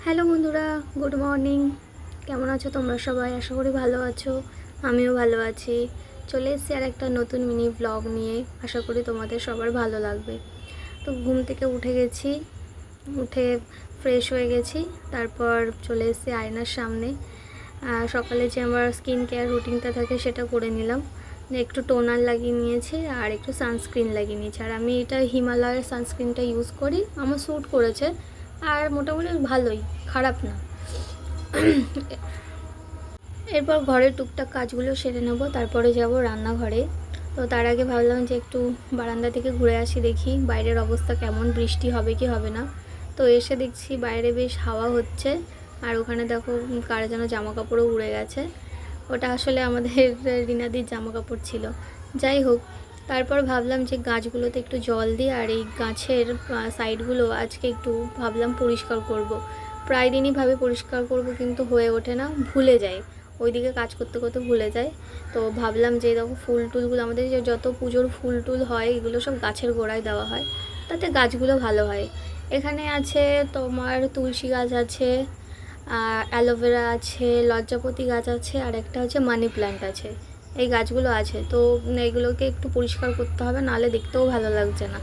Hello বন্ধুরা, good morning. কেমন আছো তোমরা সবাই? আশা করি ভালো আছো, আমিও ভালো আছি। চলে এসেছি আর একটা নতুন মিনি ব্লগ নিয়ে। আশা করি তোমাদের সবার ভালো লাগবে। তো ঘুম থেকে উঠে গেছি, উঠে ফ্রেশ হয়ে গেছি, তারপর চলে এসেছি আয়নার সামনে। সকালে যে আমার স্কিন কেয়ার রুটিনটা থাকে সেটা করে নিলাম। একটু টোনার লাগিয়ে নিয়েছি আর একটু সানস্ক্রিন লাগিয়ে নিয়েছি। আর আমি এটা হিমালয়ের সানস্ক্রিনটা ইউজ করি, আমার স্যুট করেছে আর মোটামুটি ভালোই, খারাপ না। এরপর ঘরের টুকটাক কাজগুলো সেরে নেবো, তারপরে যাব রান্নাঘরে। তো তার আগে ভাবলাম যে একটু বারান্দা থেকে ঘুরে আসি, দেখি বাইরের অবস্থা কেমন, বৃষ্টি হবে কি হবে না। তো এসে দেখছি বাইরে বেশ হাওয়া হচ্ছে, আর ওখানে দেখো কার যেন জামা কাপড়ও উড়ে গেছে। ওটা আসলে আমাদের রিনাদির জামা কাপড় ছিল। যাই হোক, তারপর ভাবলাম যে গাছগুলোতে একটু জল দিই, আর এই গাছের সাইডগুলো আজকে একটু ভাবলাম পরিষ্কার করব। প্রায় দিনই ভাবে পরিষ্কার করব, কিন্তু হয়ে ওঠে না, ভুলে যাই, ওইদিকে কাজ করতে করতে ভুলে যায়। তো ভাবলাম যে দেখো ফুল টুলগুলো, আমাদের যে যত পুজোর ফুল টুল হয় এগুলো সব গাছের গোড়ায় দেওয়া হয়, তাতে গাছগুলো ভালো হয়। এখানে আছে তোমার তুলসী গাছ আছে, অ্যালোভেরা আছে, লজ্জাপতি গাছ আছে, আর একটা হচ্ছে মানি প্ল্যান্ট আছে। এই গাছগুলো আছে, তো এগুলোকে একটু পরিষ্কার করতে হবে, নাহলে দেখতেও ভালো লাগছে না।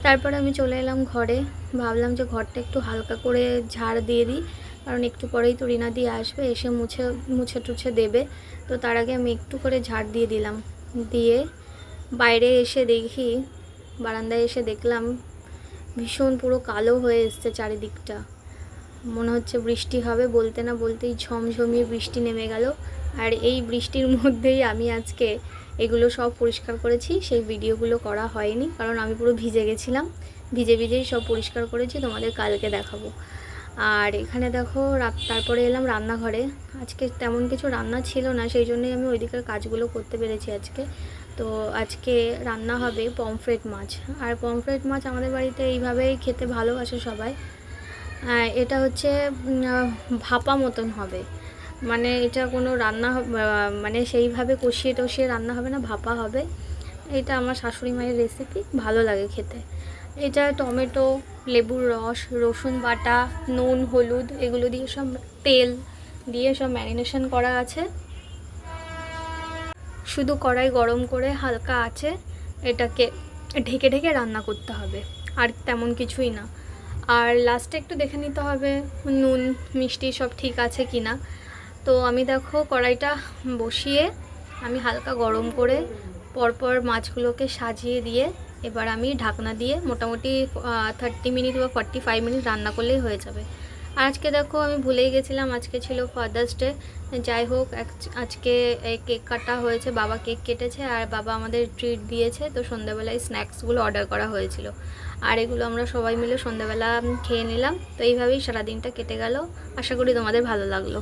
তারপরে আমি চলে এলাম ঘরে, ভাবলাম যে ঘরটা একটু হালকা করে ঝাড় দিয়ে দিই, কারণ একটু পরেই তো রিনা দিয়ে আসবে, এসে মুছে মুছে টুছে দেবে। তো তার আগে আমি একটু করে ঝাড় দিয়ে দিলাম। দিয়ে বাইরে এসে দেখি, বারান্দায় এসে দেখলাম ভীষণ পুরো কালো হয়ে এসছে চারিদিকটা। মনে হচ্ছে বৃষ্টি হবে, বলতে না বলতেই ঝমঝমিয়ে বৃষ্টি নেমে গেল। আর এই বৃষ্টির মধ্যেই আমি আজকে এগুলো সব পরিষ্কার করেছি, সেই ভিডিওগুলো করা হয়নি কারণ আমি পুরো ভিজে গেছিলাম। ভিজে ভিজেই সব পরিষ্কার করেছি, তোমাদের কালকে দেখাবো। আর এখানে দেখো তারপরে এলাম রান্নাঘরে। আজকে তেমন কিছু রান্না ছিল না, সেই জন্যই আমি ওইদিকের কাজগুলো করতে পেরেছি আজকে। তো আজকে রান্না হবে পমফ্রেট মাছ। আর পমফ্রেট মাছ আমাদের বাড়িতে এইভাবেই খেতে ভালোবাসে সবাই। এটা হচ্ছে ভাপা মতন হবে, মানে এটা কোনো রান্না মানে সেইভাবে কষিয়ে টষিয়ে রান্না হবে না, ভাপা হবে। এটা আমার শাশুড়ি মায়ের রেসিপি, ভালো লাগে খেতে। এটা টমেটো, লেবুর রস, রসুন বাটা, নুন, হলুদ এগুলো দিয়ে সব, তেল দিয়ে সব ম্যারিনেশন করা আছে। শুধু কড়াই গরম করে হালকা আছে এটাকে ঢেকে ঢেকে রান্না করতে হবে, আর তেমন কিছুই না। আর লাস্টে একটু দেখে নিতে হবে নুন মিষ্টি সব ঠিক আছে কি না। তো আমি দেখো কড়াইটা বসিয়ে আমি হালকা গরম করে পরপর মাছগুলোকে সাজিয়ে দিয়ে এবার আমি ঢাকনা দিয়ে মোটামুটি 30 মিনিট বা 45 মিনিট রান্না করলেই হয়ে যাবে। আর আজকে দেখো আমি ভুলেই গেছিলাম, আজকে ছিল ফাদার্স ডে। যাই হোক, আজকে কেক কাটা হয়েছে, বাবা কেক কেটেছে আর বাবা আমাদের ট্রিট দিয়েছে। তো সন্ধ্যাবেলায় স্ন্যাক্সগুলো অর্ডার করা হয়েছিল, আর এগুলো আমরা সবাই মিলে সন্ধ্যাবেলা খেয়ে নিলাম। তো এইভাবেই সারাদিনটা কেটে গেল। আশা করি তোমাদের ভালো লাগলো।